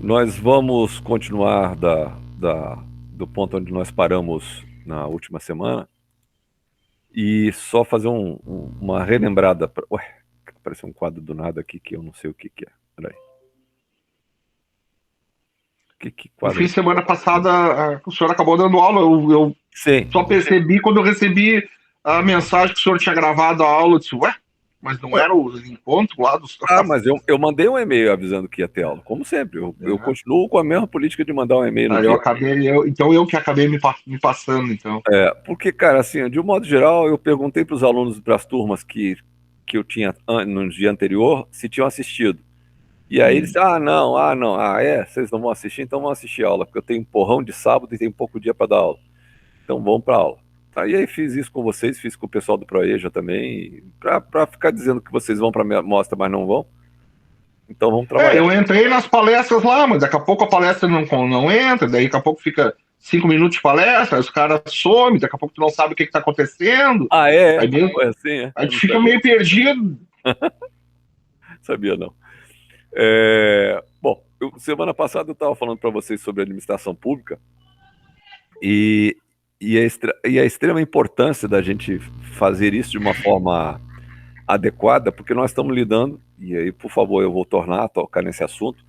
Nós vamos continuar do ponto onde nós paramos na última semana e só fazer uma relembrada. Ué, apareceu um quadro do nada aqui que eu não sei o que é. Peraí. Que Eu quadro? fiz semana passada, o senhor acabou dando aula, eu Sim. só percebi quando eu recebi a mensagem que o senhor tinha gravado a aula, eu disse, ué, mas não era os encontros lá dos Ah, troços? mas eu mandei um e-mail avisando que ia ter aula, como sempre. Eu É. continuo com a mesma política de mandar um e-mail no Aí eu dia. acabei, então eu que acabei me passando, então. Porque, cara, assim, de um modo geral, eu perguntei para os alunos das turmas que eu tinha no dia anterior se tinham assistido. E aí eles, não, vocês não vão assistir, então vão assistir a aula, porque eu tenho um porrão de sábado e tenho pouco dia para dar aula. Então vamos para aula. Tá, e aí fiz isso com vocês, fiz com o pessoal do Proeja também, para ficar dizendo que vocês vão para a mostra, mas não vão. Então vamos trabalhar. Eu entrei nas palestras lá, mas daqui a pouco a palestra não entra, daí daqui a pouco fica 5 minutos de palestra, aí os caras somem, daqui a pouco tu não sabe o que está acontecendo, Ah, é? aí, mesmo, Foi assim, é? aí Eu tu não fica sabia. meio perdido. Sabia não. Bom, semana passada eu estava falando para vocês sobre administração pública e, e a extrema importância da gente fazer isso de uma forma adequada, porque nós estamos lidando, e aí, por favor, eu vou tornar a tocar nesse assunto,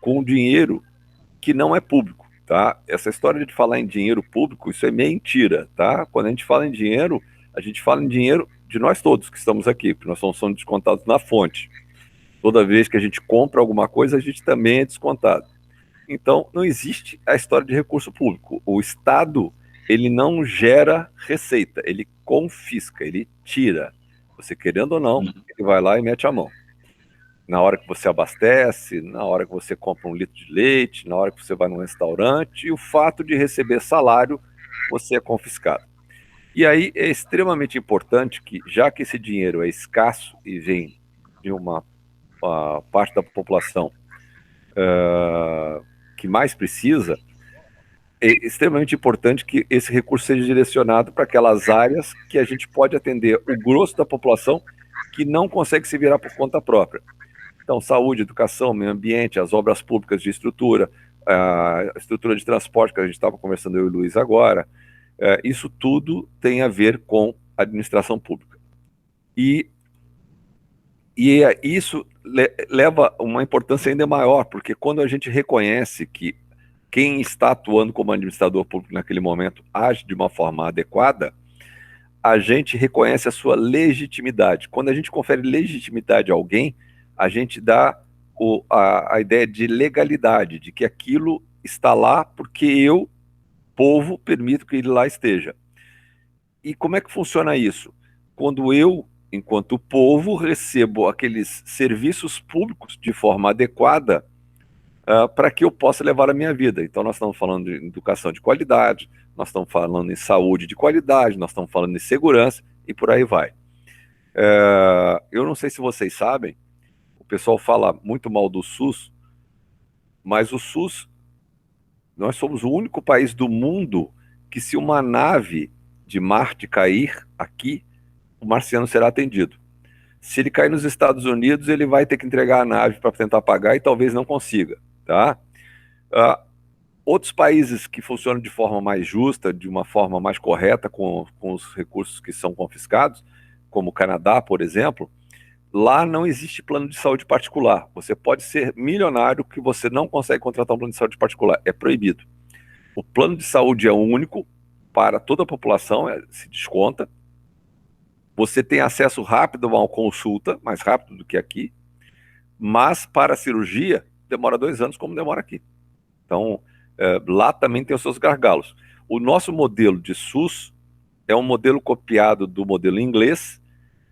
com dinheiro que não é público, tá? Essa história de falar em dinheiro público, isso é mentira, tá? Quando a gente fala em dinheiro, a gente fala em dinheiro de nós todos que estamos aqui, porque nós somos descontados na fonte. Toda vez que a gente compra alguma coisa, a gente também é descontado. Então, não existe a história de recurso público. O Estado, ele não gera receita, ele confisca, ele tira. Você querendo ou não, ele vai lá e mete a mão. Na hora que você abastece, na hora que você compra um litro de leite, na hora que você vai num restaurante, e o fato de receber salário, você é confiscado. E aí é extremamente importante que, já que esse dinheiro é escasso e vem de uma parte da população que mais precisa, é extremamente importante que esse recurso seja direcionado para aquelas áreas que a gente pode atender o grosso da população que não consegue se virar por conta própria. Então, saúde, educação, meio ambiente, as obras públicas de estrutura, a estrutura de transporte, que a gente estava conversando eu e o Luiz agora, isso tudo tem a ver com administração pública. E, isso leva uma importância ainda maior, porque quando a gente reconhece que quem está atuando como administrador público naquele momento age de uma forma adequada, a gente reconhece a sua legitimidade. Quando a gente confere legitimidade a alguém, a gente dá a ideia de legalidade, de que aquilo está lá porque eu, povo, permito que ele lá esteja. E como é que funciona isso? Quando eu, enquanto povo, recebo aqueles serviços públicos de forma adequada, para que eu possa levar a minha vida. Então, nós estamos falando de educação de qualidade, nós estamos falando em saúde de qualidade, nós estamos falando em segurança e por aí vai. Eu não sei se vocês sabem, o pessoal fala muito mal do SUS, mas o SUS, nós somos o único país do mundo que, se uma nave de Marte cair aqui, o marciano será atendido. Se ele cair nos Estados Unidos, ele vai ter que entregar a nave para tentar pagar e talvez não consiga, tá? Uh, Outros países que funcionam de forma mais justa, de uma forma mais correta com os recursos que são confiscados, como o Canadá, por exemplo, lá não existe plano de saúde particular. Você pode ser milionário que você não consegue contratar um plano de saúde particular. É proibido. O plano de saúde é único para toda a população, se desconta. Você tem acesso rápido a uma consulta, mais rápido do que aqui, mas para a cirurgia demora 2 anos, como demora aqui. Então, lá também tem os seus gargalos. O nosso modelo de SUS é um modelo copiado do modelo inglês,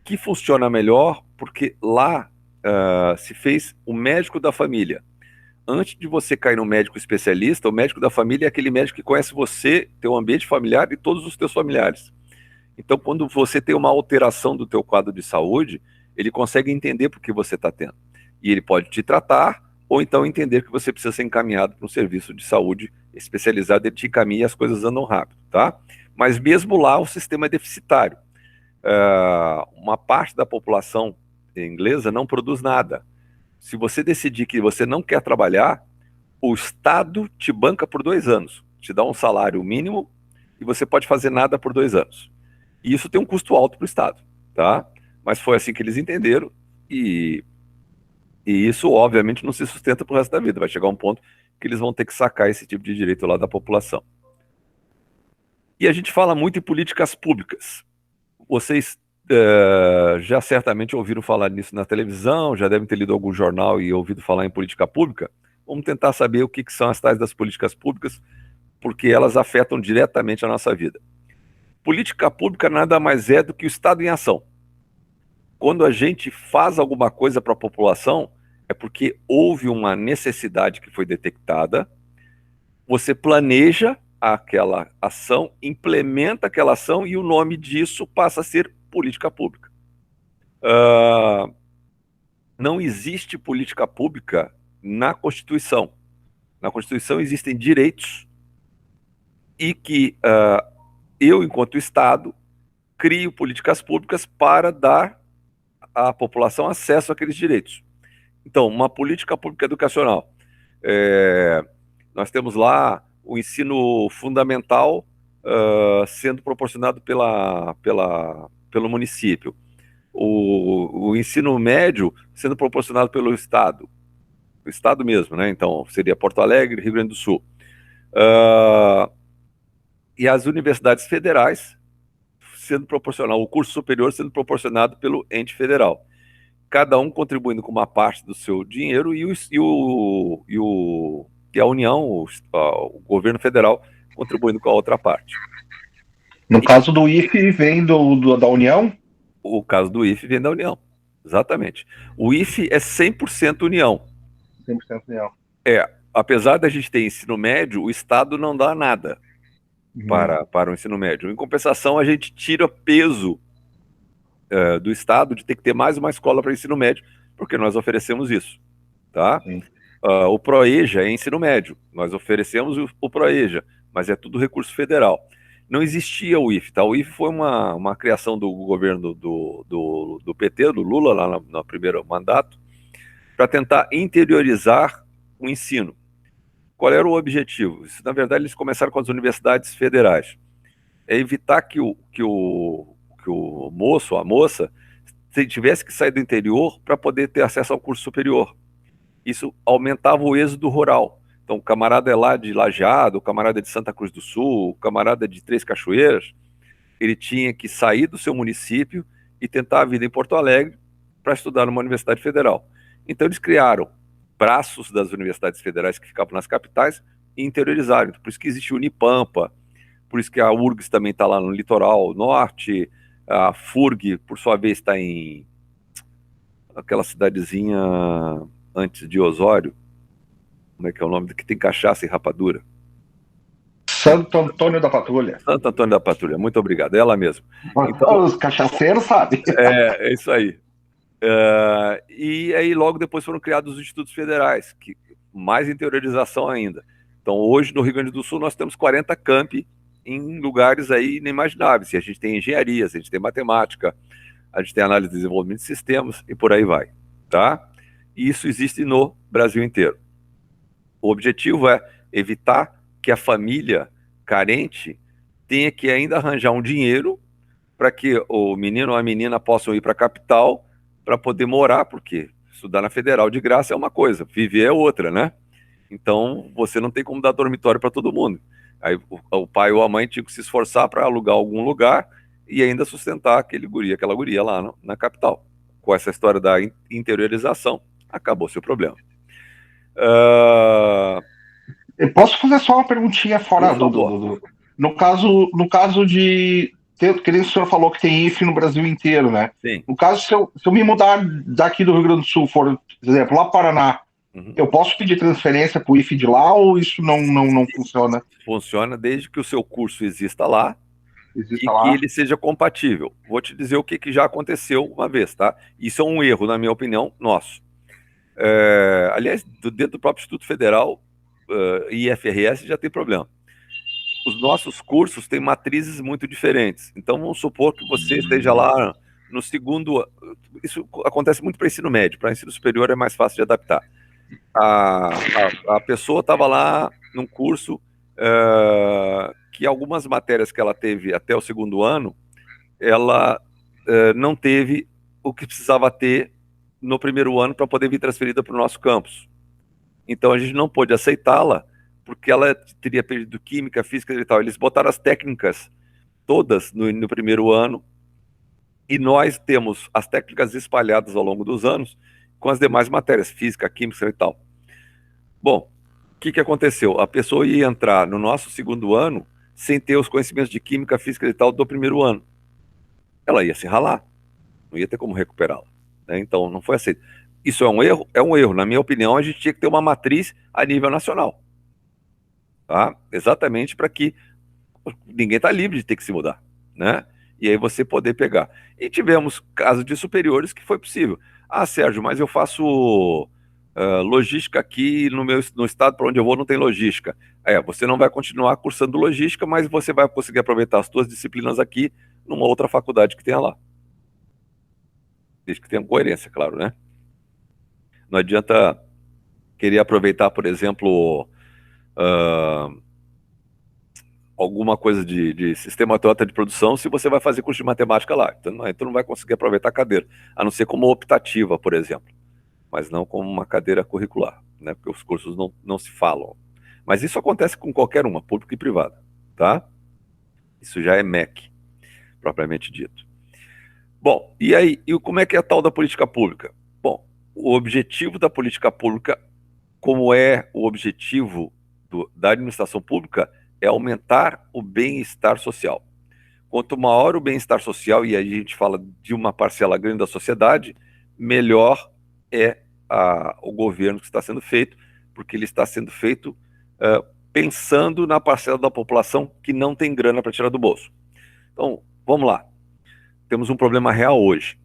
que funciona melhor porque lá se fez o médico da família. Antes de você cair no médico especialista, o médico da família é aquele médico que conhece você, teu ambiente familiar e todos os teus familiares. Então, quando você tem uma alteração do teu quadro de saúde, ele consegue entender por que você está tendo. E ele pode te tratar, ou então entender que você precisa ser encaminhado para um serviço de saúde especializado, ele te encaminha e as coisas andam rápido, tá? Mas mesmo lá o sistema é deficitário. Uma parte da população inglesa não produz nada. Se você decidir que você não quer trabalhar, o Estado te banca por 2 anos, te dá um salário mínimo e você pode fazer nada por 2 anos. E isso tem um custo alto para o Estado, tá? Mas foi assim que eles entenderam e, e isso, obviamente, não se sustenta para o resto da vida. Vai chegar um ponto que eles vão ter que sacar esse tipo de direito lá da população. E a gente fala muito em políticas públicas. Vocês já certamente ouviram falar nisso na televisão, já devem ter lido algum jornal e ouvido falar em política pública. Vamos tentar saber o que são as tais das políticas públicas, porque elas afetam diretamente a nossa vida. Política pública nada mais é do que o Estado em ação. Quando a gente faz alguma coisa para a população, é porque houve uma necessidade que foi detectada, você planeja aquela ação, implementa aquela ação e o nome disso passa a ser política pública. Não existe política pública na Constituição. Na Constituição existem direitos e que eu, enquanto Estado, crio políticas públicas para dar à população acesso àqueles direitos. Então, uma política pública educacional. Nós temos lá o ensino fundamental sendo proporcionado pelo município. O ensino médio sendo proporcionado pelo Estado. O Estado mesmo, né? Então, seria Porto Alegre, Rio Grande do Sul. E as universidades federais sendo proporcional, o curso superior sendo proporcionado pelo ente federal. Cada um contribuindo com uma parte do seu dinheiro e a União, o governo federal, contribuindo com a outra parte. No caso do IFE, vem da União? O caso do IFE vem da União, exatamente. O IFE é 100% União. 100% União. Apesar da gente ter ensino médio, o Estado não dá nada para o ensino médio. Em compensação, a gente tira peso do Estado de ter que ter mais uma escola para ensino médio, porque nós oferecemos isso, tá? O PROEJA é ensino médio, nós oferecemos o PROEJA, mas é tudo recurso federal. Não existia o IFE, tá? O IFE foi uma criação do governo do PT, do Lula, lá no primeiro mandato, para tentar interiorizar o ensino. Qual era o objetivo? Isso, na verdade, eles começaram com as universidades federais. É evitar que o moço ou a moça tivesse que sair do interior para poder ter acesso ao curso superior. Isso aumentava o êxodo rural. Então, o camarada é lá de Lajeado, o camarada é de Santa Cruz do Sul, o camarada é de Três Cachoeiras, ele tinha que sair do seu município e tentar a vida em Porto Alegre para estudar numa universidade federal. Então, eles criaram braços das universidades federais que ficavam nas capitais e interiorizaram. Por isso que existe o Unipampa, por isso que a URGS também está lá no litoral norte, a FURG, por sua vez, está em aquela cidadezinha antes de Osório. Como é que é o nome? Que tem cachaça e rapadura. Santo Antônio da Patrulha. Santo Antônio da Patrulha, muito obrigado. É ela mesmo. Então, os cachaceiros sabem. É isso aí. E aí logo depois foram criados os institutos federais, que mais interiorização ainda. Então hoje no Rio Grande do Sul nós temos 40 campi em lugares aí inimagináveis. E a gente tem engenharias, a gente tem matemática, a gente tem análise de desenvolvimento de sistemas e por aí vai, tá? E isso existe no Brasil inteiro. O objetivo é evitar que a família carente tenha que ainda arranjar um dinheiro para que o menino ou a menina possam ir para a capital para poder morar, porque estudar na federal de graça é uma coisa, viver é outra, né? Então, você não tem como dar dormitório para todo mundo. Aí o pai ou a mãe tinham que se esforçar para alugar algum lugar e ainda sustentar aquela guria lá na capital. Com essa história da interiorização, acabou-se o problema. Eu posso fazer só uma perguntinha fora do... No caso de... Que nem o senhor falou que tem IFE no Brasil inteiro, né? Sim. No caso, se eu me mudar daqui do Rio Grande do Sul, por exemplo, lá para Paraná, eu posso pedir transferência para o IFE de lá ou isso não funciona? Funciona desde que o seu curso exista lá que ele seja compatível. Vou te dizer o que já aconteceu uma vez, tá? Isso é um erro, na minha opinião, nosso. Aliás, dentro do próprio Instituto Federal, IFRS já tem problema. Os nossos cursos têm matrizes muito diferentes. Então, vamos supor que você esteja lá no segundo... Isso acontece muito para ensino médio. Para ensino superior é mais fácil de adaptar. a pessoa estava lá num curso que algumas matérias que ela teve até o segundo ano, ela não teve o que precisava ter no primeiro ano para poder vir transferida para o nosso campus. Então a gente não pôde aceitá-la porque ela teria perdido química, física e tal. Eles botaram as técnicas todas no primeiro ano e nós temos as técnicas espalhadas ao longo dos anos com as demais matérias, física, química e tal. Bom, o que aconteceu? A pessoa ia entrar no nosso segundo ano sem ter os conhecimentos de química, física e tal do primeiro ano. Ela ia se ralar, não ia ter como recuperá-la, né? Então não foi aceito. Isso é um erro? É um erro. Na minha opinião, a gente tinha que ter uma matriz a nível nacional, tá? Exatamente para que ninguém está livre de ter que se mudar, né? E aí você poder pegar. E tivemos casos de superiores que foi possível. Ah, Sérgio, mas eu faço logística aqui no estado para onde eu vou não tem logística. Você não vai continuar cursando logística, mas você vai conseguir aproveitar as suas disciplinas aqui numa outra faculdade que tenha lá. Desde que tenha coerência, claro, né? Não adianta querer aproveitar, por exemplo, alguma coisa de sistema trota de produção se você vai fazer curso de matemática lá. Então não vai conseguir aproveitar a cadeira, a não ser como optativa, por exemplo, mas não como uma cadeira curricular, né? Porque os cursos não se falam. Mas isso acontece com qualquer uma, pública e privada, tá? Isso já é MEC, propriamente dito. Bom, e aí, e como é que é a tal da política pública? Bom, o objetivo da política pública, como é o objetivo da administração pública, é aumentar o bem-estar social. Quanto maior o bem-estar social, e aí a gente fala de uma parcela grande da sociedade, melhor é o governo que está sendo feito, porque ele está sendo feito pensando na parcela da população que não tem grana para tirar do bolso. Então, vamos lá. Temos um problema real hoje.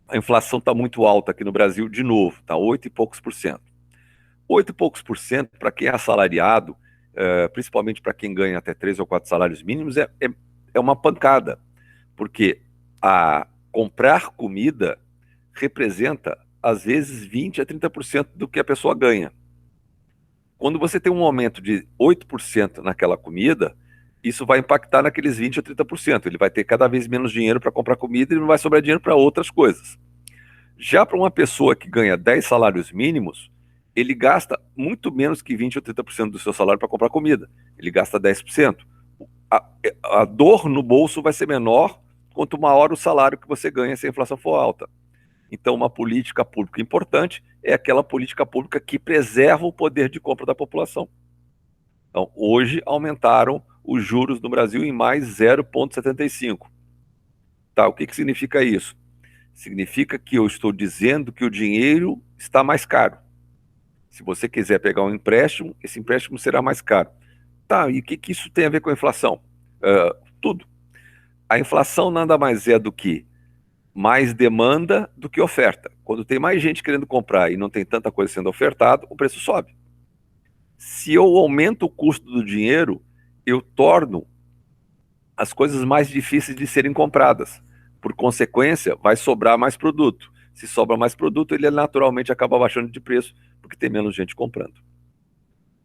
A inflação está muito alta aqui no Brasil, de novo, está 8 e poucos por cento. 8 e poucos por cento para quem é assalariado, principalmente para quem ganha até 3 ou 4 salários mínimos, é uma pancada, porque comprar comida representa, às vezes, 20 a 30% do que a pessoa ganha. Quando você tem um aumento de 8% naquela comida, isso vai impactar naqueles 20 a 30%. Ele vai ter cada vez menos dinheiro para comprar comida e não vai sobrar dinheiro para outras coisas. Já para uma pessoa que ganha 10 salários mínimos, ele gasta muito menos que 20 ou 30% do seu salário para comprar comida. Ele gasta 10%. A dor no bolso vai ser menor quanto maior o salário que você ganha se a inflação for alta. Então, uma política pública importante é aquela política pública que preserva o poder de compra da população. Então, hoje aumentaram os juros no Brasil em mais 0,75. Tá, o que significa isso? Significa que eu estou dizendo que o dinheiro está mais caro. Se você quiser pegar um empréstimo, esse empréstimo será mais caro. Tá, e o que isso tem a ver com a inflação? Tudo. A inflação nada mais é do que mais demanda do que oferta. Quando tem mais gente querendo comprar e não tem tanta coisa sendo ofertada, o preço sobe. Se eu aumento o custo do dinheiro, eu torno as coisas mais difíceis de serem compradas. Por consequência, vai sobrar mais produto. Se sobra mais produto, ele naturalmente acaba baixando de preço, porque tem menos gente comprando.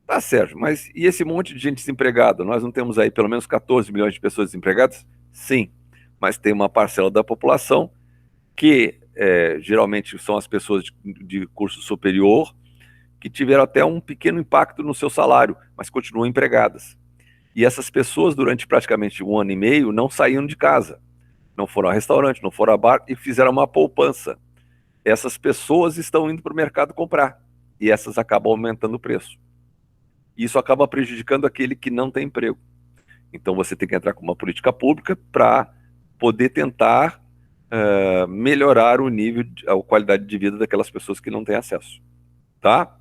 Tá, Sérgio, mas e esse monte de gente desempregada? Nós não temos aí pelo menos 14 milhões de pessoas desempregadas? Sim, mas tem uma parcela da população que geralmente são as pessoas de curso superior, que tiveram até um pequeno impacto no seu salário, mas continuam empregadas. E essas pessoas, durante praticamente 1 ano e meio, não saíram de casa, não foram a restaurante, não foram a bar e fizeram uma poupança. Essas pessoas estão indo para o mercado comprar e essas acabam aumentando o preço. Isso acaba prejudicando aquele que não tem emprego. Então você tem que entrar com uma política pública para poder tentar melhorar o nível, a qualidade de vida daquelas pessoas que não têm acesso, tá?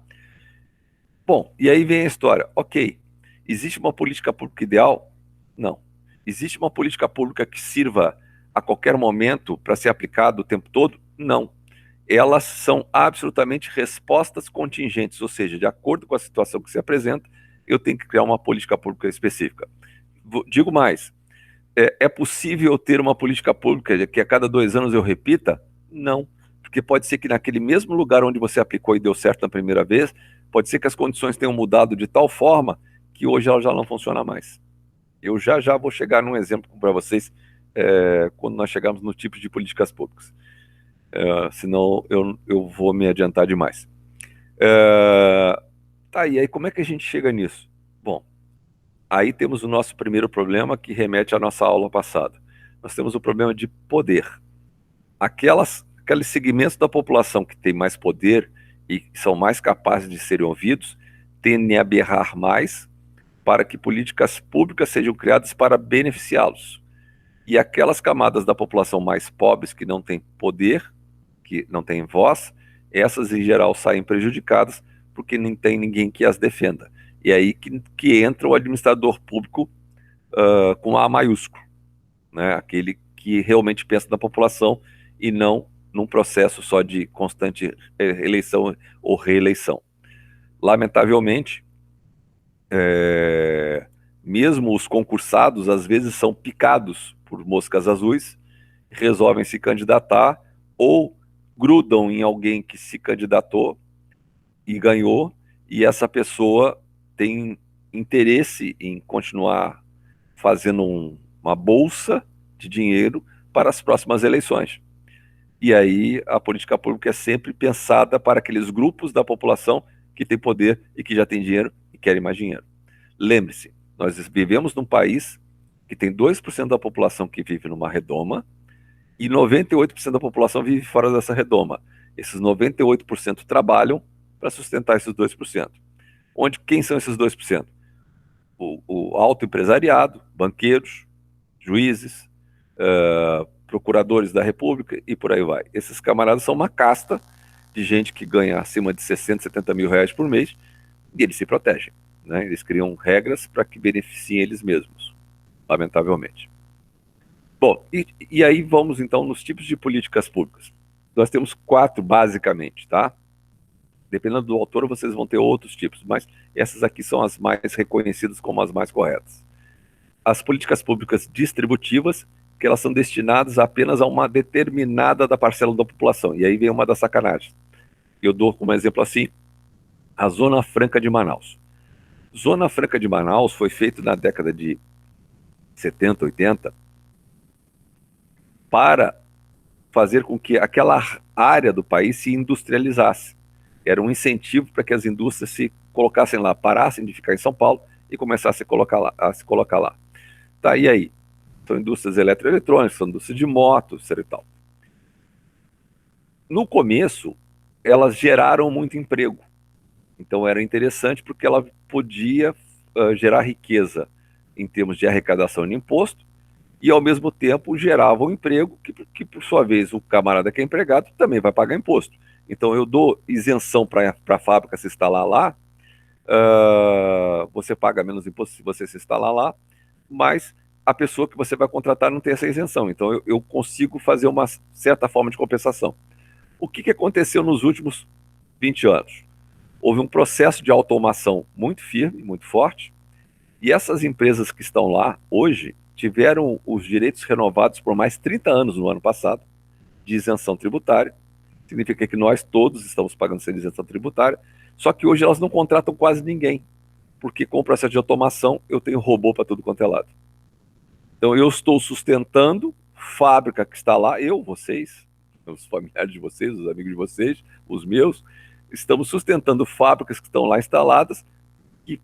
Bom, e aí vem a história. Ok, existe uma política pública ideal? Não. Existe uma política pública que sirva a qualquer momento para ser aplicada o tempo todo? Não. Elas são absolutamente respostas contingentes, ou seja, de acordo com a situação que se apresenta, eu tenho que criar uma política pública específica. Digo mais, é possível ter uma política pública que a cada 2 anos eu repita? Não, porque porque pode ser que naquele mesmo lugar onde você aplicou e deu certo na primeira vez, pode ser que as condições tenham mudado de tal forma que hoje ela já não funciona mais. Eu já vou chegar num exemplo para vocês quando nós chegarmos no tipo de políticas públicas. Senão eu vou me adiantar demais. Tá, e aí como é que a gente chega nisso? Bom, aí temos o nosso primeiro problema que remete à nossa aula passada. Nós temos o problema de poder. Aqueles segmentos da população que têm mais poder e são mais capazes de serem ouvidos tendem a berrar mais para que políticas públicas sejam criadas para beneficiá-los. E aquelas camadas da população mais pobres, que não têm poder, que não têm voz, essas em geral saem prejudicadas porque não tem ninguém que as defenda. E é aí que entra o administrador público com A maiúsculo, né? Aquele que realmente pensa na população e não num processo só de constante eleição ou reeleição. Lamentavelmente, mesmo os concursados às vezes são picados por moscas azuis, resolvem se candidatar ou grudam em alguém que se candidatou e ganhou, e essa pessoa tem interesse em continuar fazendo uma bolsa de dinheiro para as próximas eleições. E aí a política pública é sempre pensada para aqueles grupos da população que têm poder e que já têm dinheiro e querem mais dinheiro. Lembre-se, nós vivemos num país que tem 2% da população que vive numa redoma e 98% da população vive fora dessa redoma. Esses 98% trabalham para sustentar esses 2%. Quem são esses 2%? O alto empresariado, banqueiros, juízes, procuradores da República e por aí vai. Esses camaradas são uma casta de gente que ganha acima de 60, 70 mil reais por mês e eles se protegem, né? Eles criam regras para que beneficiem eles mesmos, lamentavelmente. Bom, e aí vamos então nos tipos de políticas públicas. Nós temos 4 basicamente, tá? Dependendo do autor, vocês vão ter outros tipos, mas essas aqui são as mais reconhecidas como as mais corretas. As políticas públicas distributivas, que elas são destinadas apenas a uma determinada da parcela da população. E aí vem uma das sacanagens. Eu dou como exemplo assim, a Zona Franca de Manaus. Zona Franca de Manaus foi feita na década de 70, 80, para fazer com que aquela área do país se industrializasse. Era um incentivo para que as indústrias se colocassem lá, parassem de ficar em São Paulo e começassem a se colocar lá. Tá, e aí? São indústrias eletroeletrônicas, são indústrias de motos, e tal. No começo, elas geraram muito emprego. Então era interessante porque ela podia gerar riqueza em termos de arrecadação de imposto e, ao mesmo tempo, gerava um emprego que, por sua vez, o camarada que é empregado também vai pagar imposto. Então eu dou isenção para a fábrica se instalar lá, você paga menos imposto se você se instalar lá, mas a pessoa que você vai contratar não tem essa isenção. Então eu consigo fazer uma certa forma de compensação. O que aconteceu nos últimos 20 anos? Houve um processo de automação muito firme, muito forte, e essas empresas que estão lá hoje tiveram os direitos renovados por mais 30 anos no ano passado, de isenção tributária. Significa que nós todos estamos pagando essa isenção tributária, só que hoje elas não contratam quase ninguém, porque com o processo de automação eu tenho robô para tudo quanto é lado. Então eu estou sustentando fábrica que está lá, vocês, os familiares de vocês, os amigos de vocês, os meus, estamos sustentando fábricas que estão lá instaladas, que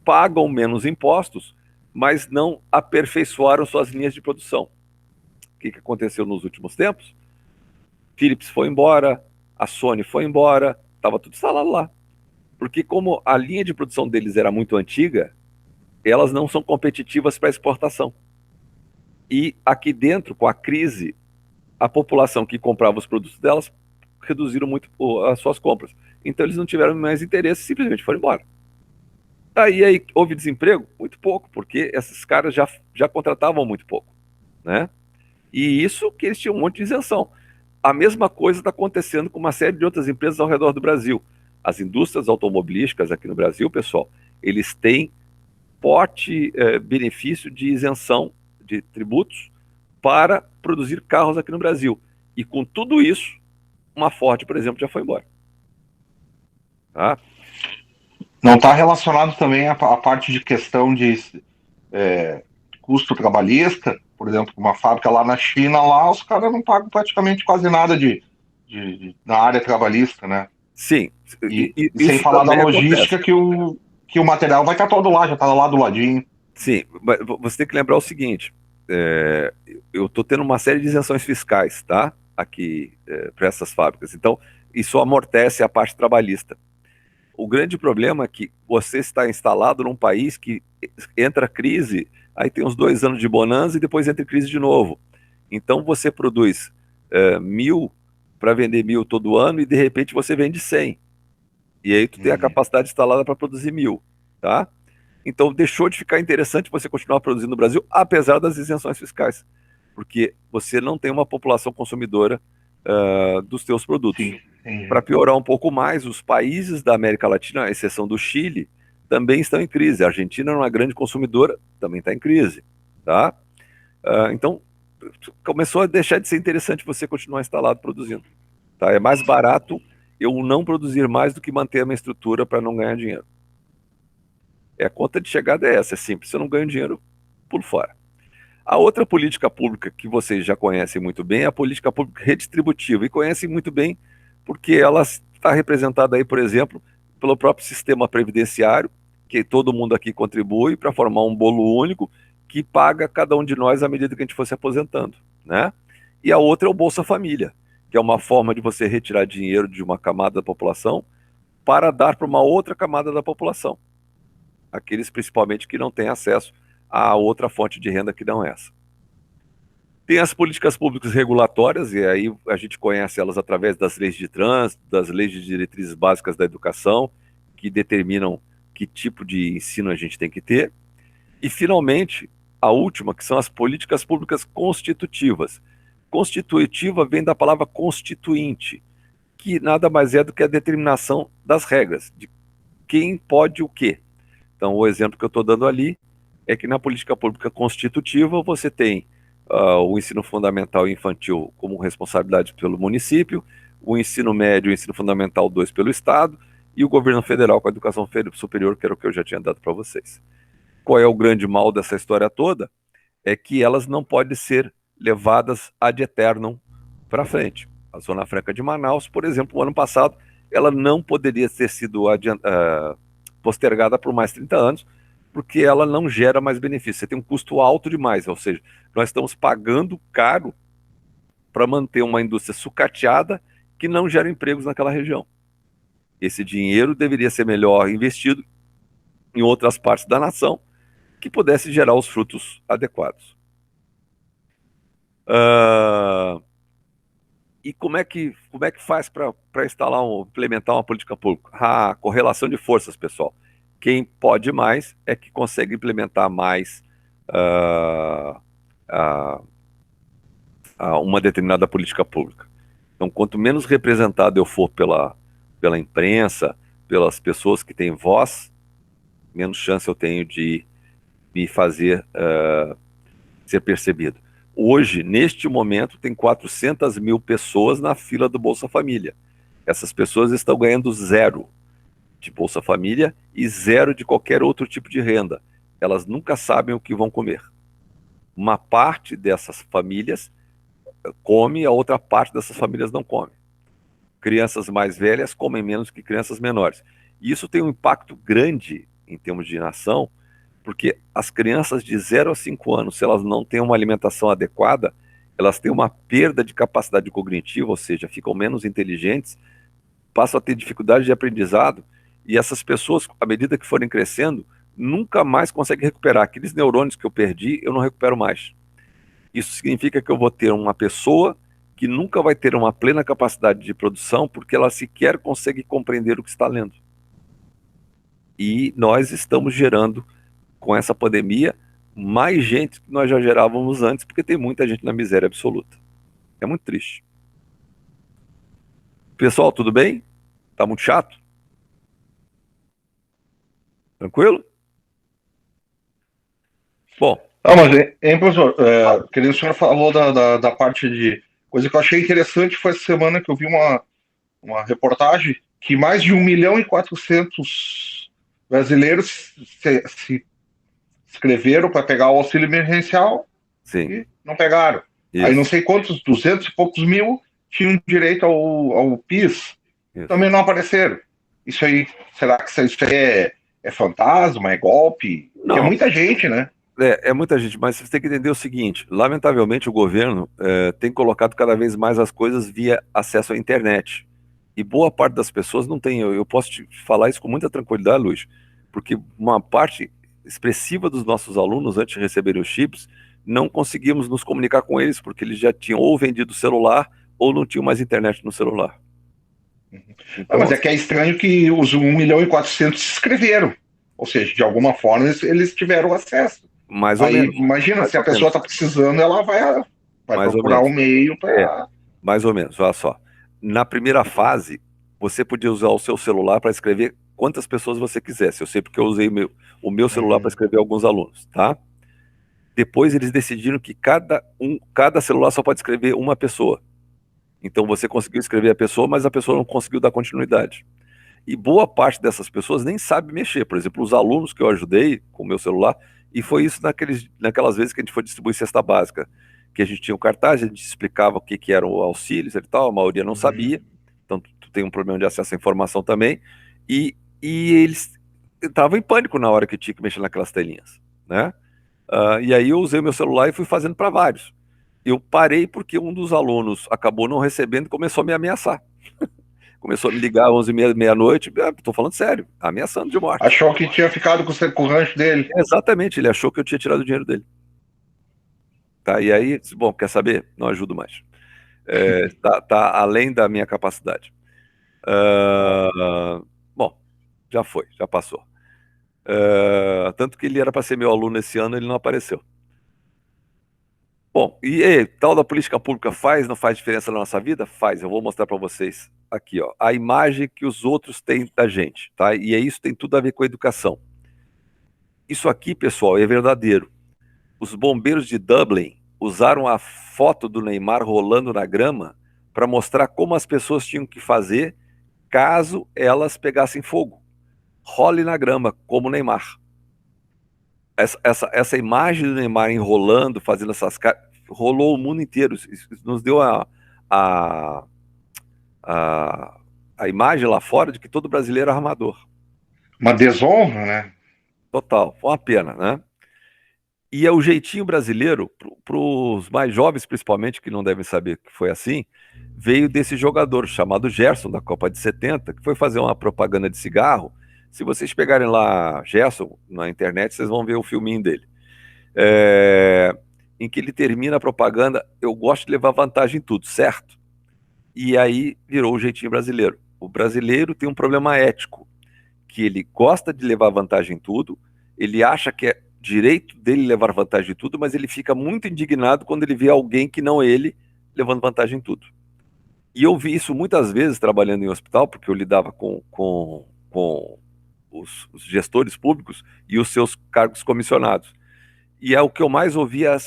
pagam menos impostos, mas não aperfeiçoaram suas linhas de produção. O que aconteceu nos últimos tempos? Philips foi embora, a Sony foi embora, estava tudo instalado lá. Porque como a linha de produção deles era muito antiga, elas não são competitivas para exportação. E aqui dentro, com a crise, a população que comprava os produtos delas reduziram muito as suas compras. Então eles não tiveram mais interesse, simplesmente foram embora. Aí houve desemprego? Muito pouco, porque esses caras já contratavam muito pouco, né? E isso que eles tinham um monte de isenção. A mesma coisa está acontecendo com uma série de outras empresas ao redor do Brasil. As indústrias automobilísticas aqui no Brasil, pessoal, eles têm forte benefício de isenção de tributos para produzir carros aqui no Brasil. E com tudo isso, uma Ford, por exemplo, já foi embora. Tá? Não está relacionado também à parte de questão de custo trabalhista? Por exemplo, uma fábrica lá na China, lá os caras não pagam praticamente quase nada na área trabalhista, né? Sim, E sem isso falar da também acontece. logística que o material vai estar todo lá, já está lá do ladinho. Sim, mas você tem que lembrar o seguinte: é, eu estou tendo uma série de isenções fiscais, tá? Aqui, para essas fábricas. Então, isso amortece a parte trabalhista. O grande problema é que você está instalado num país que entra crise, aí tem uns 2 anos de bonança e depois entra crise de novo. Então você produz 1.000 para vender 1.000 todo ano e de repente você vende 100. E aí tu tem a capacidade instalada para produzir 1.000, tá? Então deixou de ficar interessante você continuar produzindo no Brasil, apesar das isenções fiscais, porque você não tem uma população consumidora dos teus produtos. Sim, Para entendi. piorar um pouco mais, os países da América Latina, à exceção do Chile, também estão em crise. A Argentina, uma grande consumidora, também está em crise, tá? Então, começou a deixar de ser interessante você continuar instalado produzindo, tá? É mais barato eu não produzir mais do que manter a minha estrutura para não ganhar dinheiro. A conta de chegada é essa, é simples. Se eu não ganho dinheiro, pulo fora. A outra política pública que vocês já conhecem muito bem é a política pública redistributiva, e conhecem muito bem porque ela está representada aí, por exemplo, pelo próprio sistema previdenciário, que todo mundo aqui contribui para formar um bolo único que paga cada um de nós à medida que a gente for se aposentando, né? E a outra é o Bolsa Família, que é uma forma de você retirar dinheiro de uma camada da população para dar para uma outra camada da população, aqueles principalmente que não têm acesso a outra fonte de renda que não essa. Tem as políticas públicas regulatórias, e aí a gente conhece elas através das leis de trânsito, das leis de diretrizes básicas da educação, que determinam que tipo de ensino a gente tem que ter. E, finalmente, a última, que são as políticas públicas constitutivas. Constitutiva vem da palavra constituinte, que nada mais é do que a determinação das regras, de quem pode o quê. Então, o exemplo que eu estou dando ali é que na política pública constitutiva você tem o ensino fundamental e infantil como responsabilidade pelo município, o ensino médio e o ensino fundamental 2 pelo Estado, e o governo federal com a educação superior, que era o que eu já tinha dado para vocês. Qual é o grande mal dessa história toda? É que elas não podem ser levadas ad eternum para frente. A Zona Franca de Manaus, por exemplo, o ano passado, ela não poderia ter sido postergada por mais 30 anos, porque ela não gera mais benefício. Você tem um custo alto demais, ou seja, nós estamos pagando caro para manter uma indústria sucateada que não gera empregos naquela região. Esse dinheiro deveria ser melhor investido em outras partes da nação que pudesse gerar os frutos adequados. E como é que faz para implementar uma política pública? Correlação de forças, pessoal. Quem pode mais é que consegue implementar mais uma determinada política pública. Então, quanto menos representado eu for pela imprensa, pelas pessoas que têm voz, menos chance eu tenho de me fazer ser percebido. Hoje, neste momento, tem 400 mil pessoas na fila do Bolsa Família. Essas pessoas estão ganhando 0 de Bolsa Família e 0 de qualquer outro tipo de renda. Elas nunca sabem o que vão comer. Uma parte dessas famílias come, a outra parte dessas famílias não come. Crianças mais velhas comem menos que crianças menores. E isso tem um impacto grande em termos de nação, porque as crianças de 0 a 5 anos, se elas não têm uma alimentação adequada, elas têm uma perda de capacidade cognitiva, ou seja, ficam menos inteligentes, passam a ter dificuldade de aprendizado, e essas pessoas, à medida que forem crescendo, nunca mais conseguem recuperar. Aqueles neurônios que eu perdi, eu não recupero mais. Isso significa que eu vou ter uma pessoa que nunca vai ter uma plena capacidade de produção, porque ela sequer consegue compreender o que está lendo. E nós estamos gerando, com essa pandemia, mais gente que nós já gerávamos antes, porque tem muita gente na miséria absoluta. É muito triste. Pessoal, tudo bem? Tá muito chato? Tranquilo? Bom, Mas, hein, professor, que nem o senhor falou da parte de... Coisa que eu achei interessante foi essa semana que eu vi uma reportagem que mais de 1.400.000 brasileiros se inscreveram para pegar o auxílio emergencial Sim, e não pegaram. Aí não isso, sei quantos, 200 e poucos mil tinham direito ao PIS, isso. também não apareceram. Isso aí, será que isso aí é fantasma, é golpe? Porque é Não, muita gente, né? é muita gente, mas você tem que entender o seguinte: lamentavelmente, o governo tem colocado cada vez mais as coisas via acesso à internet. E boa parte das pessoas não tem. Eu posso te falar isso com muita tranquilidade, Luiz, porque uma parte expressiva dos nossos alunos, antes de receberem os chips, não conseguimos nos comunicar com eles, porque eles já tinham ou vendido o celular ou não tinham mais internet no celular. Ah, Então, mas é que é estranho que os 1.400.000 se inscreveram. Ou seja, de alguma forma eles tiveram acesso. mais ou Aí, menos, imagina, mais se a ou pessoa menos, está precisando, ela vai mais ou procurar um menos. meio É, para. mais ou menos, olha só. Na primeira fase, você podia usar o seu celular para escrever quantas pessoas você quisesse. Eu sei porque eu usei o meu celular para escrever alguns alunos, tá? Depois eles decidiram que cada celular só pode escrever uma pessoa. Então você conseguiu escrever a pessoa, mas a pessoa não conseguiu dar continuidade. E boa parte dessas pessoas nem sabe mexer. Por exemplo, os alunos que eu ajudei com o meu celular, e foi isso naquelas vezes que a gente foi distribuir cesta básica, que a gente tinha um cartaz, a gente explicava o que, que eram auxílios e tal, a maioria não sabia, então tu tem um problema de acesso à informação também, e eles entravam em pânico na hora que tinha que mexer naquelas telinhas, né? E aí eu usei o meu celular e fui fazendo para vários. Eu parei porque um dos alunos acabou não recebendo e começou a me ameaçar. Começou a me ligar às 11h30, meia-noite, tô falando sério, ameaçando de morte. Achou que tinha ficado com o rancho dele. Exatamente, ele achou que eu tinha tirado o dinheiro dele. Tá? E aí, disse, bom, quer saber? Não ajudo mais. Tá além da minha capacidade. Bom, já foi, já passou. Tanto que ele era para ser meu aluno esse ano, ele não apareceu. Bom, tal da política pública faz, não faz diferença na nossa vida? Faz, eu vou mostrar para vocês aqui, ó, a imagem que os outros têm da gente, tá? E isso tem tudo a ver com a educação. Isso aqui, pessoal, é verdadeiro. Os bombeiros de Dublin usaram a foto do Neymar rolando na grama para mostrar como as pessoas tinham que fazer caso elas pegassem fogo. Role na grama, como o Neymar. Essa imagem do Neymar enrolando, fazendo essas caras, rolou o mundo inteiro. Isso nos deu a, a, a imagem lá fora de que todo brasileiro é armador. Uma desonra, né? Total, foi uma pena, né? E é o jeitinho brasileiro, para os mais jovens principalmente, que não devem saber que foi assim, veio desse jogador chamado Gerson, da Copa de 70, que foi fazer uma propaganda de cigarro. Se vocês pegarem lá Gerson na internet, vocês vão ver o filminho dele. Em que ele termina a propaganda, eu gosto de levar vantagem em tudo, certo? E aí virou o jeitinho brasileiro. O brasileiro tem um problema ético, que ele gosta de levar vantagem em tudo, ele acha que é direito dele levar vantagem em tudo, mas ele fica muito indignado quando ele vê alguém que não ele levando vantagem em tudo. E eu vi isso muitas vezes trabalhando em hospital, porque eu lidava com os gestores públicos e os seus cargos comissionados. E é o que eu mais ouvia,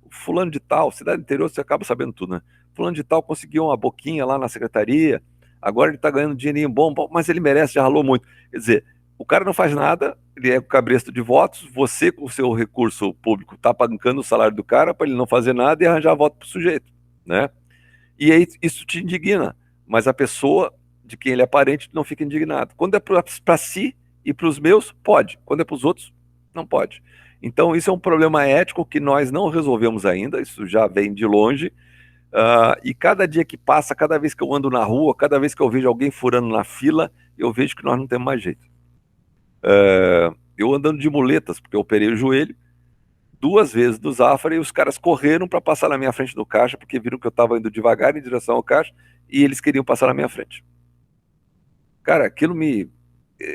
fulano de tal, cidade interior você acaba sabendo tudo, né? Fulano de tal conseguiu uma boquinha lá na secretaria, agora ele tá ganhando dinheirinho bom, mas ele merece, já ralou muito. Quer dizer, o cara não faz nada, ele é o cabresto de votos, você com o seu recurso público tá pagando o salário do cara para ele não fazer nada e arranjar voto pro sujeito, né? E aí isso te indigna, mas a pessoa de quem ele é parente não fica indignado. Quando é para si e para os meus, pode. Quando é para os outros, não pode. Então, isso é um problema ético que nós não resolvemos ainda, isso já vem de longe. E cada dia que passa, cada vez que eu ando na rua, cada vez que eu vejo alguém furando na fila, eu vejo que nós não temos mais jeito. Eu andando de muletas, porque eu operei o joelho, 2 vezes do Zafra e os caras correram para passar na minha frente do caixa, porque viram que eu estava indo devagar em direção ao caixa e eles queriam passar na minha frente. Cara, aquilo me.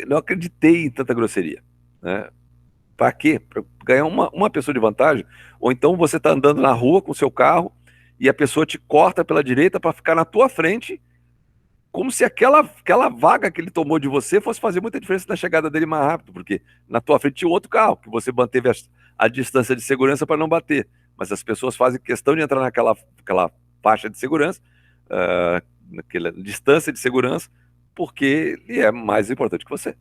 Não acreditei em tanta grosseria, né? Para quê? Para ganhar uma pessoa de vantagem? Ou então você está andando na rua com o seu carro e a pessoa te corta pela direita para ficar na tua frente, como se aquela vaga que ele tomou de você fosse fazer muita diferença na chegada dele mais rápido, porque na tua frente tinha um outro carro, que você manteve a distância de segurança para não bater. Mas as pessoas fazem questão de entrar naquela faixa de segurança, naquela distância de segurança, porque ele é mais importante que você,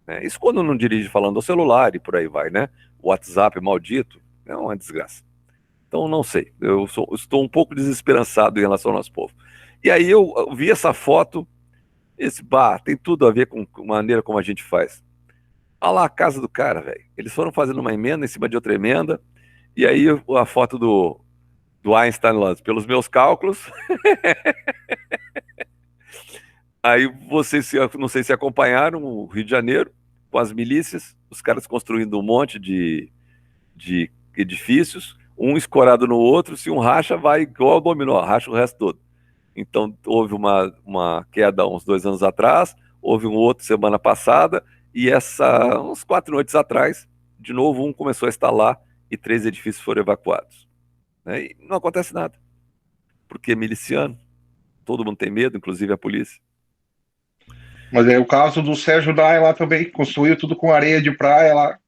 né? Isso quando não dirige falando ao celular e por aí vai, né? O WhatsApp maldito é uma desgraça. Então, não sei, estou um pouco desesperançado em relação ao nosso povo. E aí eu vi essa foto, esse bar tem tudo a ver com a maneira como a gente faz. Olha lá a casa do cara, velho. Eles foram fazendo uma emenda em cima de outra emenda, e aí a foto do Einstein lá, pelos meus cálculos. Aí vocês, não sei se acompanharam o Rio de Janeiro, com as milícias, os caras construindo um monte de edifícios, um escorado no outro, se um racha, vai igual ao dominó, racha o resto todo. Então, houve uma queda uns 2 anos atrás, houve um outro semana passada, e uns 4 noites atrás, de novo, um começou a instalar e 3 edifícios foram evacuados, né? E não acontece nada, porque é miliciano, todo mundo tem medo, inclusive a polícia. Mas é o caso do Sérgio Dai lá também, construiu tudo com areia de praia lá.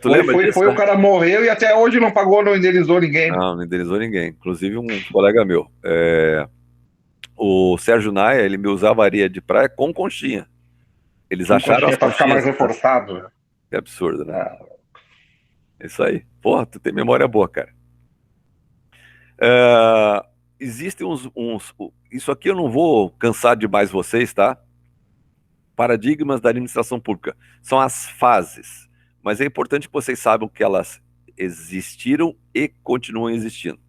Tu lembra disso, Foi, né? o cara morreu e até hoje não pagou, não indenizou ninguém. Não indenizou ninguém. Inclusive um colega meu, o Sérgio Naia, ele me usava areia de praia com conchinha. Eles Com acharam conchinha as pra ficar mais conchinhas. reforçado. Que absurdo, né? Ah, É isso aí. Porra, tu tem memória boa, cara. É, existem Isso aqui eu não vou cansar demais vocês, tá? Paradigmas da administração pública. São as fases. Mas é importante que vocês saibam que elas existiram e continuam existindo.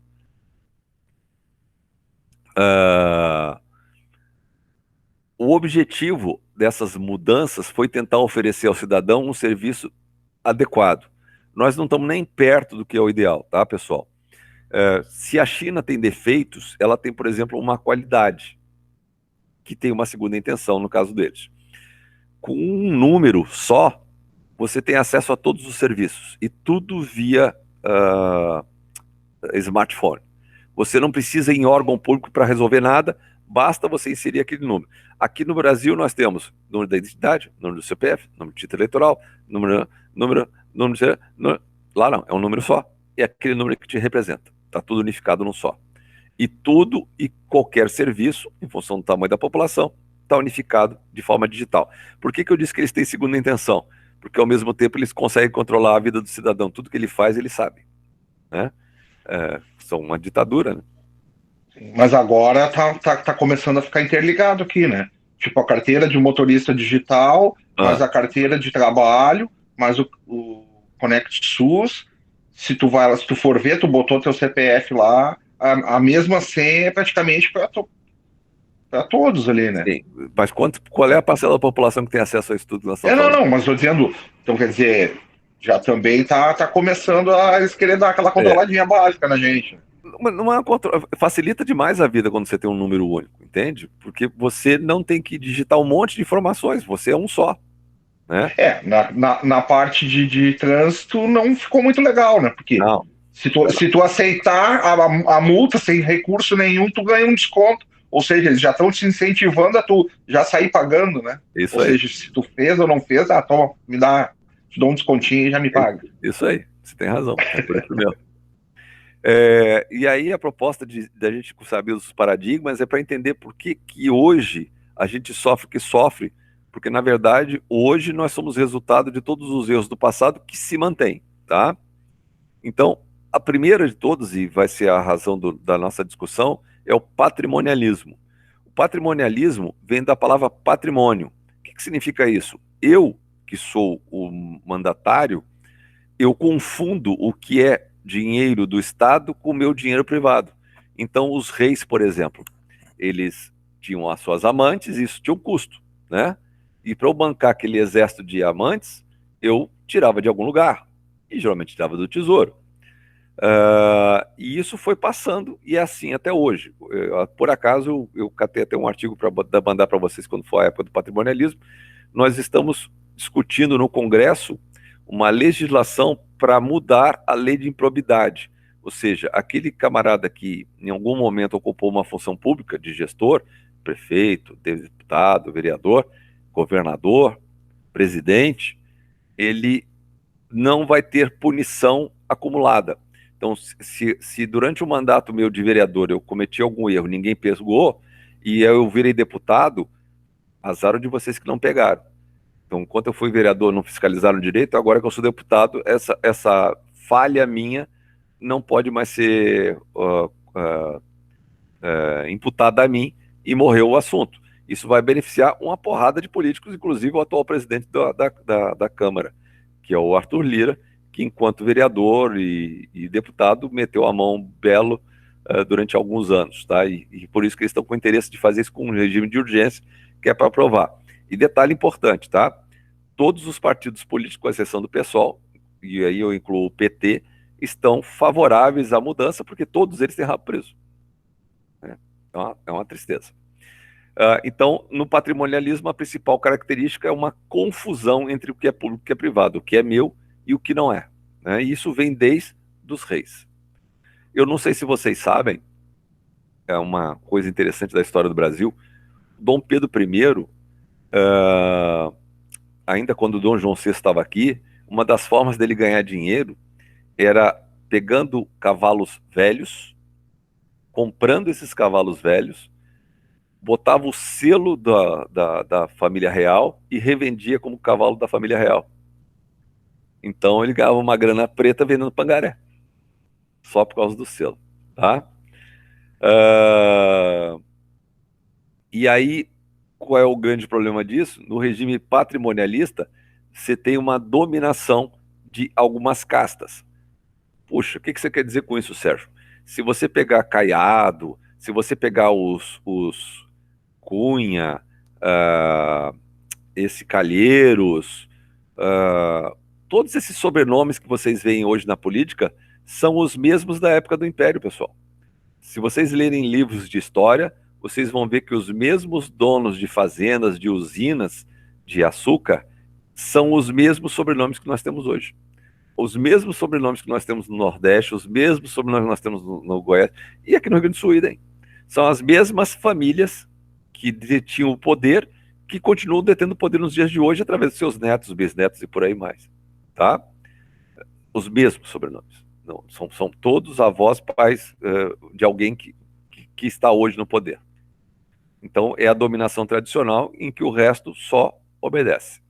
O objetivo dessas mudanças foi tentar oferecer ao cidadão um serviço adequado. Nós não estamos nem perto do que é o ideal, tá, pessoal? Se a China tem defeitos, ela tem, por exemplo, uma qualidade, que tem uma segunda intenção no caso deles. Com um número só, você tem acesso a todos os serviços, e tudo via smartphone. Você não precisa ir em órgão público para resolver nada, basta você inserir aquele número. Aqui no Brasil nós temos número da identidade, número do CPF, número do título eleitoral, número, lá não, é um número só, é aquele número que te representa. Está tudo unificado num só. E tudo e qualquer serviço, em função do tamanho da população, está unificado de forma digital. Por que eu disse que eles têm segunda intenção? Porque ao mesmo tempo eles conseguem controlar a vida do cidadão. Tudo que ele faz, ele sabe, né? São uma ditadura, né? mas agora tá começando a ficar interligado aqui, né? Tipo, a carteira de motorista digital, mas a carteira de trabalho, mas o Conect SUS, se tu for ver, tu botou teu CPF lá, a mesma senha é praticamente para todos ali, né? Sim, mas qual é a parcela da população que tem acesso a isso tudo que nós estamos falando? Não, mas estou dizendo, então quer dizer, já também tá começando a eles querer dar aquela controladinha básica na gente. Facilita demais a vida quando você tem um número único, entende? Porque você não tem que digitar um monte de informações, você é um só, né? Na parte de trânsito não ficou muito legal, né? Porque Não. se tu aceitar a multa sem recurso nenhum, tu ganha um desconto. Ou seja, eles já estão te incentivando a tu já sair pagando, né? Isso ou aí. seja, se tu fez ou não fez, toma, te dou um descontinho e já me paga. Isso aí, você tem razão, é por isso mesmo. E aí a proposta da gente saber os paradigmas é para entender por que hoje a gente sofre o que sofre, porque na verdade hoje nós somos resultado de todos os erros do passado que se mantêm, tá? Então, a primeira de todas, e vai ser a razão da nossa discussão, é o patrimonialismo. O patrimonialismo vem da palavra patrimônio. O que significa isso? Eu, que sou o mandatário, eu confundo o que é dinheiro do Estado com o meu dinheiro privado. Então, os reis, por exemplo, eles tinham as suas amantes, e isso tinha um custo, né? E para eu bancar aquele exército de amantes, eu tirava de algum lugar, e geralmente tirava do tesouro. E isso foi passando, e é assim até hoje. Por acaso, eu catei até um artigo para mandar para vocês quando for a época do patrimonialismo. Nós estamos discutindo no Congresso uma legislação para mudar a lei de improbidade. Ou seja, aquele camarada que em algum momento ocupou uma função pública de gestor, prefeito, deputado, vereador, governador, presidente, ele não vai ter punição acumulada. Então, se durante o mandato meu de vereador eu cometi algum erro, ninguém pegou, E eu virei deputado, azar de vocês que não pegaram. Então, enquanto eu fui vereador, não fiscalizaram direito, agora que eu sou deputado, essa falha minha não pode mais ser imputada a mim e morreu o assunto. Isso vai beneficiar uma porrada de políticos, inclusive o atual presidente da Câmara, que é o Arthur Lira, que enquanto vereador e deputado meteu a mão belo durante alguns anos, tá? E por isso que eles estão com interesse de fazer isso com um regime de urgência, que é para aprovar. E detalhe importante, tá? Todos os partidos políticos, com exceção do PSOL, e aí eu incluo o PT, estão favoráveis à mudança, porque todos eles têm rabo preso. É uma tristeza. Então, no patrimonialismo, a principal característica é uma confusão entre o que é público e o que é privado, o que é meu e o que não é. Né? E isso vem desde os reis. Eu não sei se vocês sabem, é uma coisa interessante da história do Brasil, Dom Pedro I, ainda quando Dom João VI estava aqui, uma das formas dele ganhar dinheiro era pegando cavalos velhos, comprando esses cavalos velhos, botava o selo da família real e revendia como cavalo da família real. Então ele ganhava uma grana preta vendendo pangaré, só por causa do selo. Tá? E aí, qual é o grande problema disso? No regime patrimonialista, você tem uma dominação de algumas castas. Puxa, o que você quer dizer com isso, Sérgio? Se você pegar Caiado, se você pegar os Cunha, esse Calheiros, todos esses sobrenomes que vocês veem hoje na política são os mesmos da época do Império, pessoal. Se vocês lerem livros de história, vocês vão ver que os mesmos donos de fazendas, de usinas de açúcar, são os mesmos sobrenomes que nós temos hoje. Os mesmos sobrenomes que nós temos no Nordeste, os mesmos sobrenomes que nós temos no Goiás, e aqui no Rio Grande do Sul, idem. São as mesmas famílias que detinham o poder, que continuam detendo o poder nos dias de hoje através dos seus netos, bisnetos e por aí mais. Tá? Os mesmos sobrenomes. Não, são todos avós, pais de alguém que está hoje no poder. Então, é a dominação tradicional em que o resto só obedece.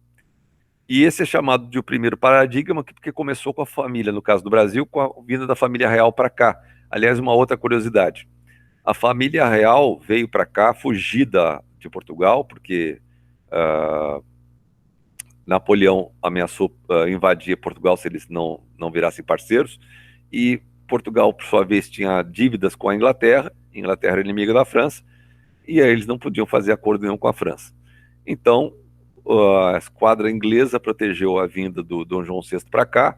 E esse é chamado de o primeiro paradigma, porque começou com a família, no caso do Brasil, com a vinda da família real para cá. Aliás, uma outra curiosidade. A família real veio para cá fugida de Portugal, porque Napoleão ameaçou invadir Portugal se eles não virassem parceiros, e Portugal, por sua vez, tinha dívidas com a Inglaterra era inimiga da França, e aí eles não podiam fazer acordo nenhum com a França. Então, a esquadra inglesa protegeu a vinda do Dom João VI para cá,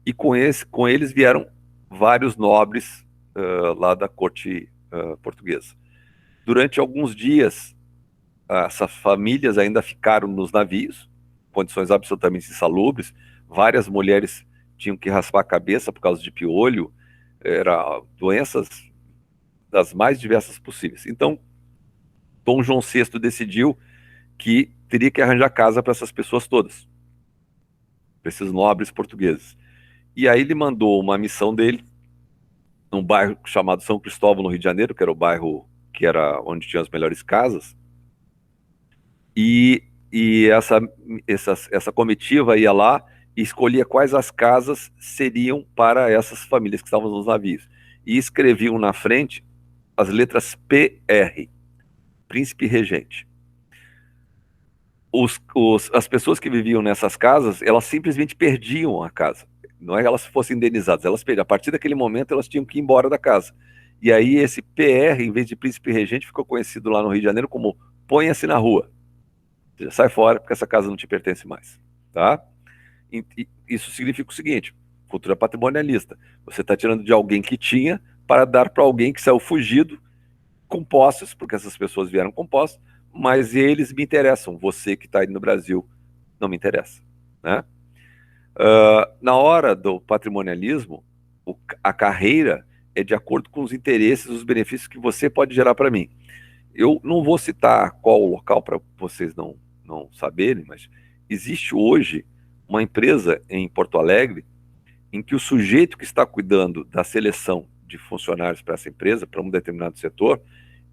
e com eles vieram vários nobres lá da corte portuguesa. Durante alguns dias, essas famílias ainda ficaram nos navios, condições absolutamente insalubres, várias mulheres tinham que raspar a cabeça por causa de piolho, era doenças das mais diversas possíveis. Então, Dom João VI decidiu que teria que arranjar casa para essas pessoas todas, para esses nobres portugueses. E aí ele mandou uma missão dele, num bairro chamado São Cristóvão, no Rio de Janeiro, que era o bairro que era onde tinha as melhores casas, e essa comitiva ia lá e escolhia quais as casas seriam para essas famílias que estavam nos navios. E escreviam na frente as letras PR, Príncipe Regente. As pessoas que viviam nessas casas, elas simplesmente perdiam a casa. Não é que elas fossem indenizadas, elas perdiam. A partir daquele momento, elas tinham que ir embora da casa. E aí esse PR, em vez de Príncipe Regente, ficou conhecido lá no Rio de Janeiro como Ponha-se na Rua. Ou seja, sai fora, porque essa casa não te pertence mais. Tá? E isso significa o seguinte, cultura patrimonialista. Você está tirando de alguém que tinha para dar para alguém que saiu fugido com posses, porque essas pessoas vieram com posses, mas eles me interessam. Você que está aí no Brasil não me interessa. Né? Na hora do patrimonialismo, a carreira é de acordo com os interesses, os benefícios que você pode gerar para mim. Eu não vou citar qual o local para vocês não saberem, mas existe hoje uma empresa em Porto Alegre em que o sujeito que está cuidando da seleção de funcionários para essa empresa, para um determinado setor,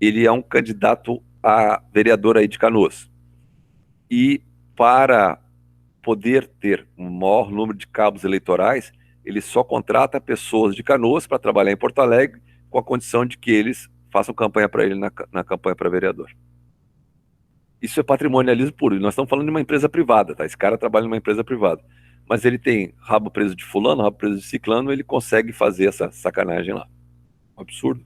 ele é um candidato a vereador aí de Canoas. E para poder ter um maior número de cabos eleitorais, ele só contrata pessoas de Canoas para trabalhar em Porto Alegre, com a condição de que eles façam campanha para ele na campanha para vereador. Isso é patrimonialismo puro. E nós estamos falando de uma empresa privada, tá? Esse cara trabalha numa empresa privada. Mas ele tem rabo preso de fulano, rabo preso de ciclano, ele consegue fazer essa sacanagem lá. Um absurdo,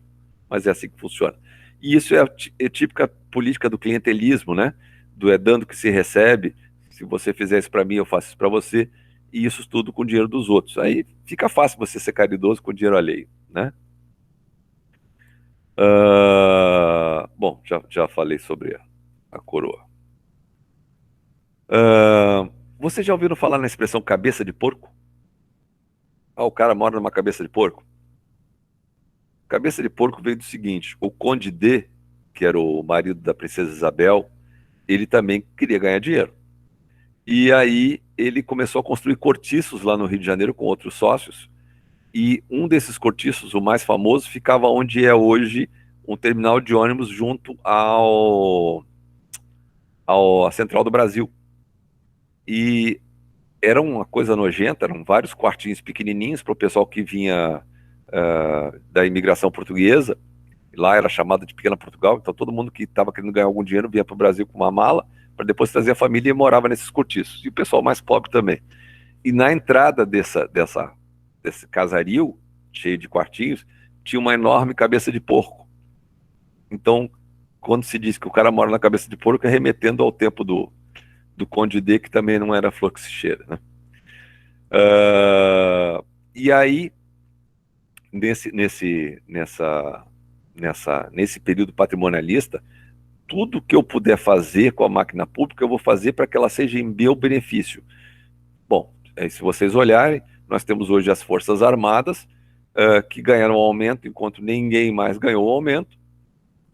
mas é assim que funciona. E isso é típica política do clientelismo, né? Do é dando que se recebe. Se você fizer isso para mim, eu faço isso para você. E isso tudo com o dinheiro dos outros. Aí fica fácil você ser caridoso com o dinheiro alheio, né? Bom, já falei sobre a coroa. Vocês já ouviram falar na expressão cabeça de porco? Ah, o cara mora numa cabeça de porco. Cabeça de porco veio do seguinte: o Conde D, que era o marido da princesa Isabel, ele também queria ganhar dinheiro. E aí ele começou a construir cortiços lá no Rio de Janeiro com outros sócios. E um desses cortiços, o mais famoso, ficava onde é hoje um terminal de ônibus junto à Central do Brasil. E era uma coisa nojenta, eram vários quartinhos pequenininhos para o pessoal que vinha da imigração portuguesa. Lá era chamada de Pequena Portugal, então todo mundo que estava querendo ganhar algum dinheiro vinha para o Brasil com uma mala para depois trazer a família e morava nesses cortiços. E o pessoal mais pobre também. E na entrada desse casario, cheio de quartinhos, tinha uma enorme cabeça de porco. Então, quando se diz que o cara mora na cabeça de porco, é remetendo ao tempo do Conde D, que também não era flor que se cheira, né? E aí, nesse período patrimonialista, tudo que eu puder fazer com a máquina pública, eu vou fazer para que ela seja em meu benefício. Bom, se vocês olharem, nós temos hoje as Forças Armadas, que ganharam um aumento enquanto ninguém mais ganhou o aumento.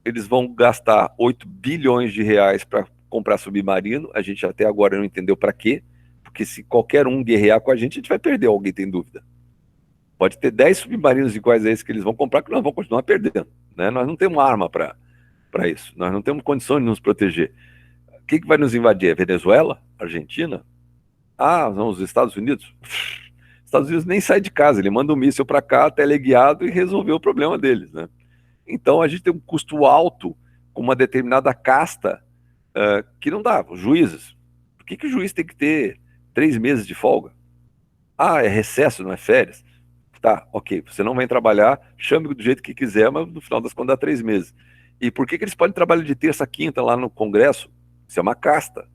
Eles vão gastar 8 bilhões de reais para comprar submarino. A gente até agora não entendeu para quê, porque se qualquer um guerrear com a gente vai perder, alguém tem dúvida. Pode ter 10 submarinos iguais a esses que eles vão comprar, que nós vamos continuar perdendo, né? Nós não temos arma para isso, nós não temos condições de nos proteger. Quem que vai nos invadir? A Venezuela? Argentina? Ah, não, os Estados Unidos? Os Estados Unidos nem sai de casa, ele manda um míssil para cá, teleguiado, e resolveu o problema deles, né? Então a gente tem um custo alto com uma determinada casta que não dá. Os juízes. Por que o juiz tem que ter 3 meses de folga? Ah, é recesso, não é férias? Tá, ok, você não vem trabalhar, chame do jeito que quiser, mas no final das contas dá 3 meses. E por que eles podem trabalhar de terça a quinta lá no Congresso? Isso é uma casta.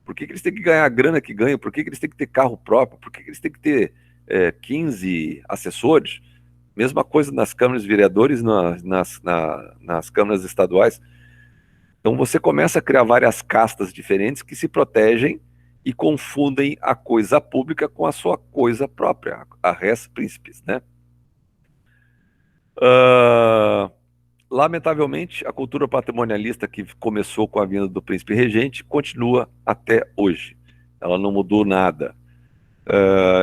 Por que eles têm que ganhar a grana que ganham? Por que eles têm que ter carro próprio? Por que eles têm que ter 15 assessores? Mesma coisa nas câmaras de vereadores, nas câmaras estaduais. Então você começa a criar várias castas diferentes que se protegem e confundem a coisa pública com a sua coisa própria, a res príncipes, né? Lamentavelmente, a cultura patrimonialista que começou com a vinda do príncipe regente continua até hoje. Ela não mudou nada.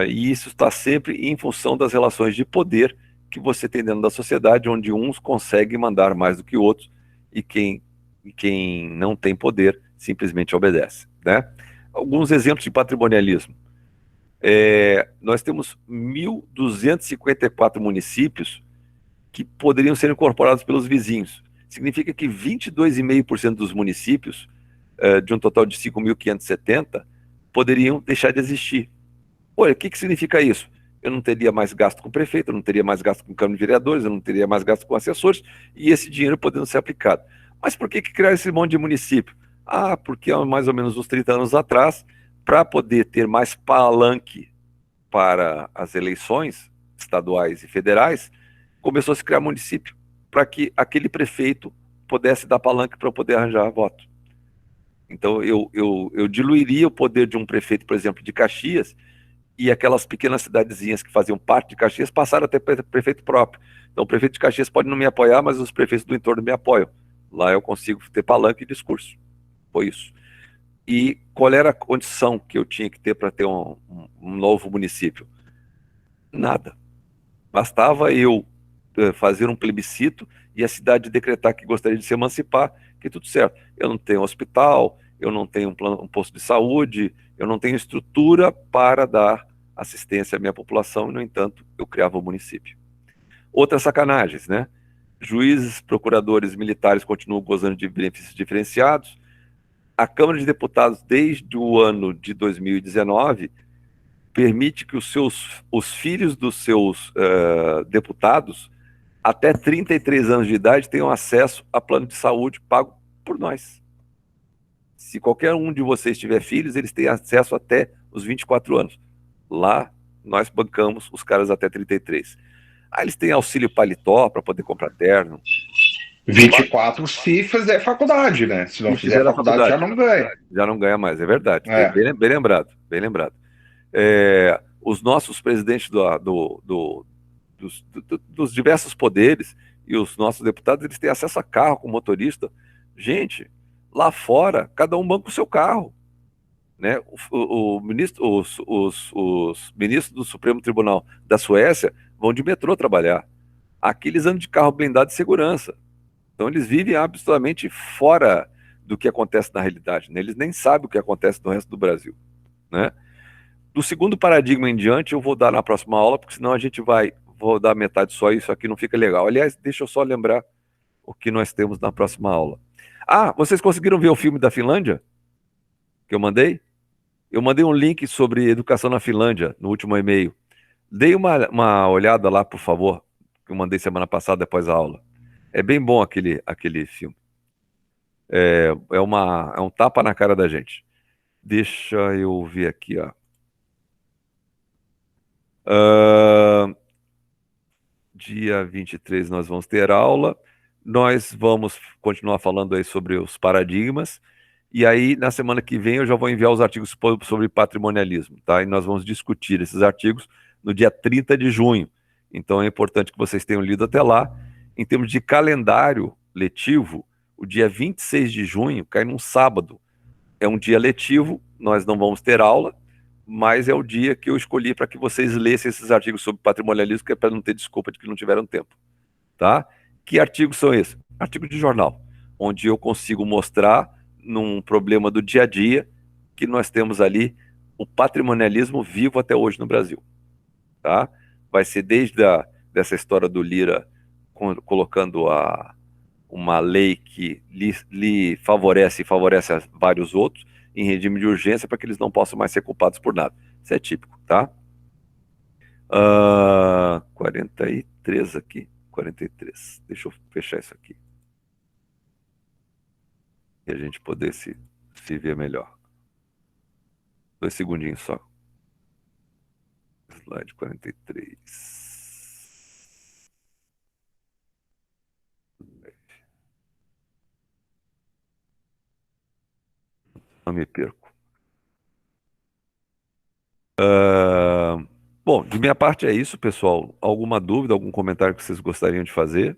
E isso está sempre em função das relações de poder que você tem dentro da sociedade, onde uns conseguem mandar mais do que outros e quem não tem poder simplesmente obedece, né? Alguns exemplos de patrimonialismo. Nós temos 1.254 municípios que poderiam ser incorporados pelos vizinhos. Significa que 22,5% dos municípios, de um total de 5.570, poderiam deixar de existir. Olha, o que significa isso? Eu não teria mais gasto com o prefeito, eu não teria mais gasto com Câmara de Vereadores, eu não teria mais gasto com assessores, e esse dinheiro podendo ser aplicado. Mas por que criar esse monte de município? Ah, porque há mais ou menos uns 30 anos atrás, para poder ter mais palanque para as eleições estaduais e federais, começou a se criar município, para que aquele prefeito pudesse dar palanque para poder arranjar voto. Então, eu diluiria o poder de um prefeito, por exemplo, de Caxias, e aquelas pequenas cidadezinhas que faziam parte de Caxias passaram a ter prefeito próprio. Então, o prefeito de Caxias pode não me apoiar, mas os prefeitos do entorno me apoiam. Lá eu consigo ter palanque e discurso. Foi isso. E qual era a condição que eu tinha que ter para ter um novo município? Nada. Bastava eu fazer um plebiscito e a cidade decretar que gostaria de se emancipar, que tudo certo. Eu não tenho hospital, eu não tenho um posto de saúde, eu não tenho estrutura para dar assistência à minha população, e, no entanto, eu criava o município. Outras sacanagens, né? Juízes, procuradores militares continuam gozando de benefícios diferenciados. A Câmara de Deputados, desde o ano de 2019, permite que os filhos dos seus deputados, até 33 anos de idade, tenham acesso a plano de saúde pago por nós. Se qualquer um de vocês tiver filhos, eles têm acesso até os 24 anos. Lá, nós bancamos os caras até 33. Aí eles têm auxílio paletó para poder comprar terno. 24 se fizer faculdade, né? Se não fizer faculdade, já não ganha. Já não ganha mais, é verdade. É. Bem lembrado, bem lembrado. Os nossos presidentes dos diversos poderes e os nossos deputados, eles têm acesso a carro com motorista. Gente, lá fora, cada um banca o seu carro. Né? Os ministros do Supremo Tribunal da Suécia vão de metrô trabalhar. Aqui eles andam de carro blindado de segurança. Então eles vivem absolutamente fora do que acontece na realidade. Né? Eles nem sabem o que acontece no resto do Brasil. Né? Do segundo paradigma em diante, eu vou dar na próxima aula, porque senão vou dar metade só, e isso aqui não fica legal. Aliás, deixa eu só lembrar o que nós temos na próxima aula. Ah, vocês conseguiram ver o filme da Finlândia? Que eu mandei? Eu mandei um link sobre educação na Finlândia no último e-mail. Dei uma olhada lá, por favor, que eu mandei semana passada após a aula. É bem bom aquele filme. É um tapa na cara da gente. Deixa eu ver aqui, ó. Dia 23 nós vamos ter aula. Nós vamos continuar falando aí sobre os paradigmas. E aí, na semana que vem, eu já vou enviar os artigos sobre patrimonialismo, tá? E nós vamos discutir esses artigos no dia 30 de junho. Então é importante que vocês tenham lido até lá. Em termos de calendário letivo, o dia 26 de junho cai num sábado. É um dia letivo, nós não vamos ter aula, mas é o dia que eu escolhi para que vocês lessem esses artigos sobre patrimonialismo, que é para não ter desculpa de que não tiveram tempo, tá? Que artigos são esses? Artigos de jornal, onde eu consigo mostrar num problema do dia a dia que nós temos ali o patrimonialismo vivo até hoje no Brasil, tá? Vai ser dessa história do Lira colocando uma lei que lhe favorece e favorece a vários outros em regime de urgência para que eles não possam mais ser culpados por nada. Isso é típico, tá? 43 aqui. 43. Deixa eu fechar isso aqui. E a gente poder se ver melhor. 2 segundinhos só. Slide 43. Não me perco. Bom, de minha parte é isso, pessoal. Alguma dúvida, algum comentário que vocês gostariam de fazer?